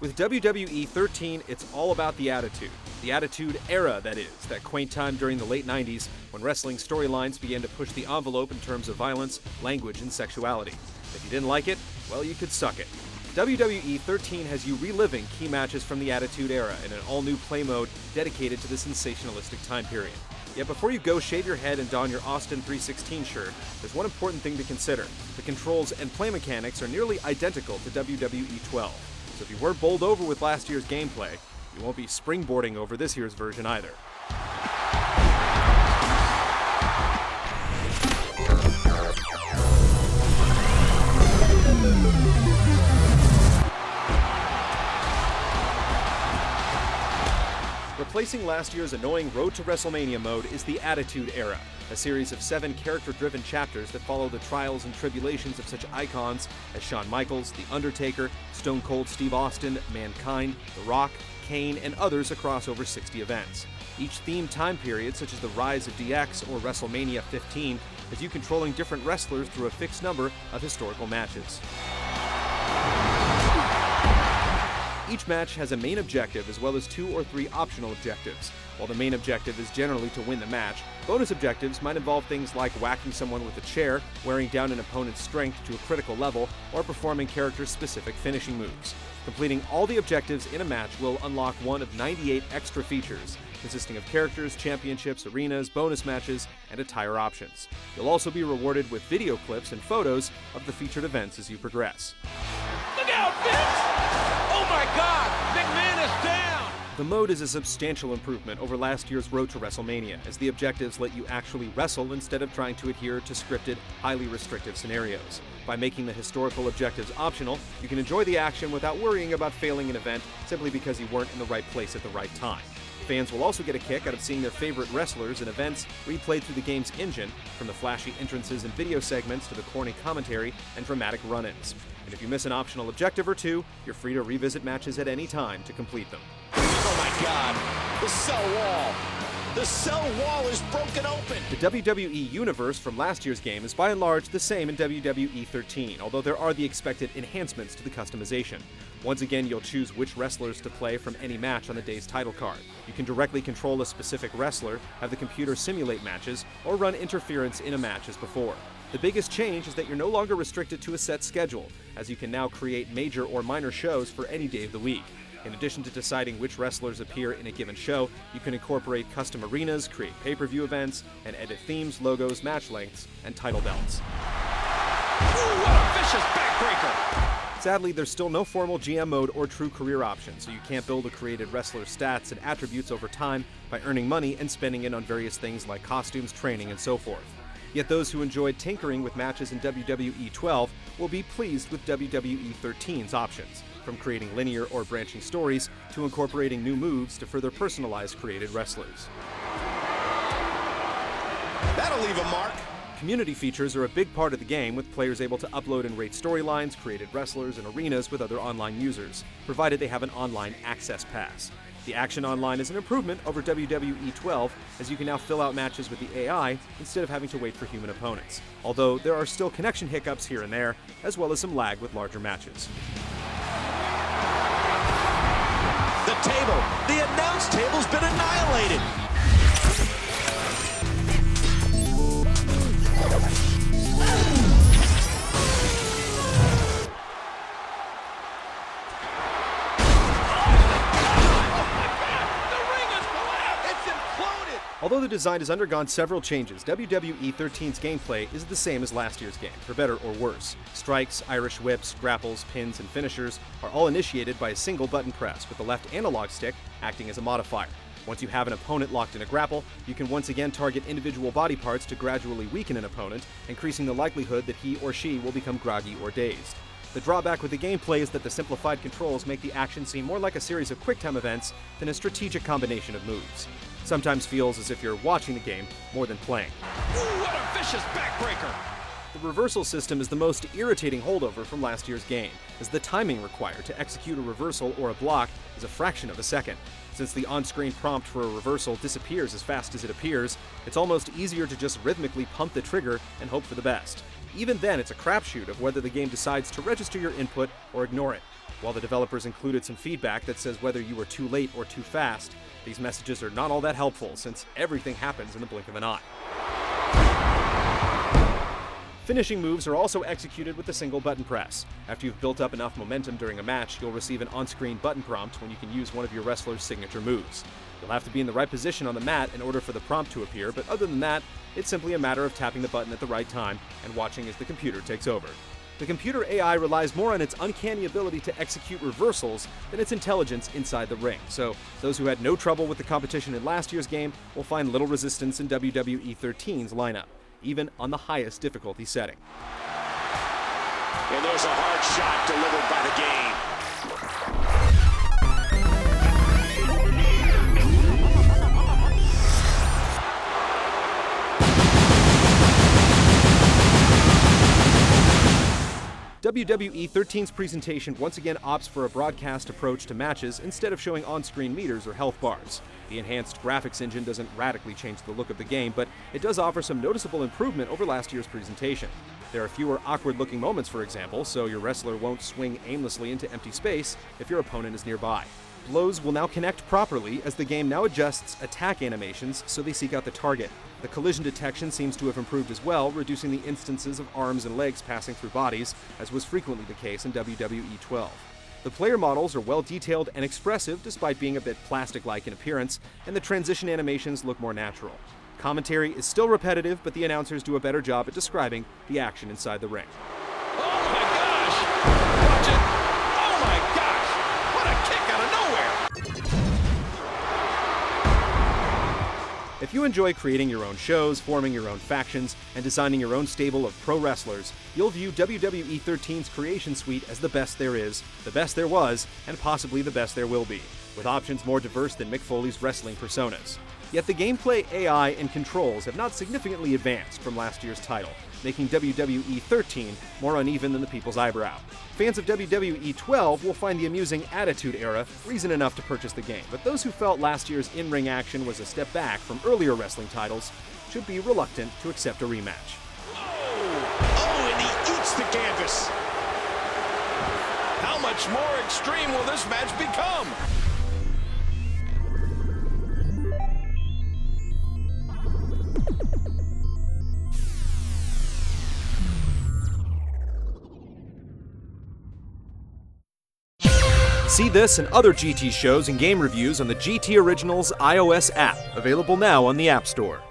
With WWE 13, it's all about the Attitude. The Attitude Era, that is, that quaint time during the late 90s when wrestling storylines began to push the envelope in terms of violence, language, and sexuality. If you didn't like it, well, you could suck it. WWE 13 has you reliving key matches from the Attitude Era in an all-new play mode dedicated to the sensationalistic time period. Yet before you go shave your head and don your Austin 316 shirt, there's one important thing to consider. The controls and play mechanics are nearly identical to WWE 12. So if you weren't bowled over with last year's gameplay, you won't be springboarding over this year's version either. Replacing last year's annoying Road to WrestleMania mode is the Attitude Era, a series of 7 character-driven chapters that follow the trials and tribulations of such icons as Shawn Michaels, The Undertaker, Stone Cold Steve Austin, Mankind, The Rock, Kane, and others across over 60 events. Each themed time period, such as the rise of DX or WrestleMania 15, has you controlling different wrestlers through a fixed number of historical matches. Each match has a main objective as well as 2 or 3 optional objectives. While the main objective is generally to win the match, bonus objectives might involve things like whacking someone with a chair, wearing down an opponent's strength to a critical level, or performing character-specific finishing moves. Completing all the objectives in a match will unlock one of 98 extra features, consisting of characters, championships, arenas, bonus matches, and attire options. You'll also be rewarded with video clips and photos of the featured events as you progress. Look out, Vince! Oh my God! McMahon is down! The mode is a substantial improvement over last year's Road to WrestleMania, as the objectives let you actually wrestle instead of trying to adhere to scripted, highly restrictive scenarios. By making the historical objectives optional, you can enjoy the action without worrying about failing an event simply because you weren't in the right place at the right time. Fans will also get a kick out of seeing their favorite wrestlers and events replayed through the game's engine, from the flashy entrances and video segments to the corny commentary and dramatic run-ins. And if you miss an optional objective or two, you're free to revisit matches at any time to complete them. Oh my God! The cell wall! The cell wall is broken open! The WWE Universe from last year's game is by and large the same in WWE 13, although there are the expected enhancements to the customization. Once again, you'll choose which wrestlers to play from any match on the day's title card. You can directly control a specific wrestler, have the computer simulate matches, or run interference in a match as before. The biggest change is that you're no longer restricted to a set schedule, as you can now create major or minor shows for any day of the week. In addition to deciding which wrestlers appear in a given show, you can incorporate custom arenas, create pay-per-view events, and edit themes, logos, match lengths, and title belts. Ooh, what a vicious backbreaker! Sadly, there's still no formal GM mode or true career option, so you can't build a created wrestler's stats and attributes over time by earning money and spending it on various things like costumes, training, and so forth. Yet those who enjoyed tinkering with matches in WWE 12 will be pleased with WWE 13's options, from creating linear or branching stories to incorporating new moves to further personalize created wrestlers. That'll leave a mark. Community features are a big part of the game, with players able to upload and rate storylines, created wrestlers, and arenas with other online users, provided they have an online access pass. The action online is an improvement over WWE 12, as you can now fill out matches with the AI instead of having to wait for human opponents, although there are still connection hiccups here and there, as well as some lag with larger matches. The table! The announce table's been annihilated! Although the design has undergone several changes, WWE 13's gameplay is the same as last year's game, for better or worse. Strikes, Irish whips, grapples, pins, and finishers are all initiated by a single button press, with the left analog stick acting as a modifier. Once you have an opponent locked in a grapple, you can once again target individual body parts to gradually weaken an opponent, increasing the likelihood that he or she will become groggy or dazed. The drawback with the gameplay is that the simplified controls make the action seem more like a series of quick-time events than a strategic combination of moves. Sometimes feels as if you're watching the game more than playing. Ooh, what a vicious backbreaker! The reversal system is the most irritating holdover from last year's game, as the timing required to execute a reversal or a block is a fraction of a second. Since the on-screen prompt for a reversal disappears as fast as it appears, it's almost easier to just rhythmically pump the trigger and hope for the best. Even then, it's a crapshoot of whether the game decides to register your input or ignore it. While the developers included some feedback that says whether you were too late or too fast, these messages are not all that helpful since everything happens in the blink of an eye. Finishing moves are also executed with a single button press. After you've built up enough momentum during a match, you'll receive an on-screen button prompt when you can use one of your wrestler's signature moves. You'll have to be in the right position on the mat in order for the prompt to appear, but other than that, it's simply a matter of tapping the button at the right time and watching as the computer takes over. The computer AI relies more on its uncanny ability to execute reversals than its intelligence inside the ring, so those who had no trouble with the competition in last year's game will find little resistance in WWE 13's lineup, even on the highest difficulty setting. And there's a hard shot delivered by the game. WWE 13's presentation once again opts for a broadcast approach to matches instead of showing on-screen meters or health bars. The enhanced graphics engine doesn't radically change the look of the game, but it does offer some noticeable improvement over last year's presentation. There are fewer awkward-looking moments, for example, so your wrestler won't swing aimlessly into empty space if your opponent is nearby. Blows will now connect properly as the game now adjusts attack animations so they seek out the target. The collision detection seems to have improved as well, reducing the instances of arms and legs passing through bodies, as was frequently the case in WWE 12. The player models are well detailed and expressive despite being a bit plastic-like in appearance, and the transition animations look more natural. Commentary is still repetitive, but the announcers do a better job at describing the action inside the ring. Oh my gosh! Watch it! Oh my gosh! What a kick out of nowhere! If you enjoy creating your own shows, forming your own factions, and designing your own stable of pro wrestlers, you'll view WWE 13's Creation Suite as the best there is, the best there was, and possibly the best there will be, with options more diverse than Mick Foley's wrestling personas. Yet the gameplay, AI, and controls have not significantly advanced from last year's title, making WWE 13 more uneven than the people's eyebrow. Fans of WWE 12 will find the amusing Attitude Era reason enough to purchase the game, but those who felt last year's in-ring action was a step back from earlier wrestling titles should be reluctant to accept a rematch. Oh, and he eats the canvas! How much more extreme will this match become? See this and other GT shows and game reviews on the GT Originals iOS app, available now on the App Store.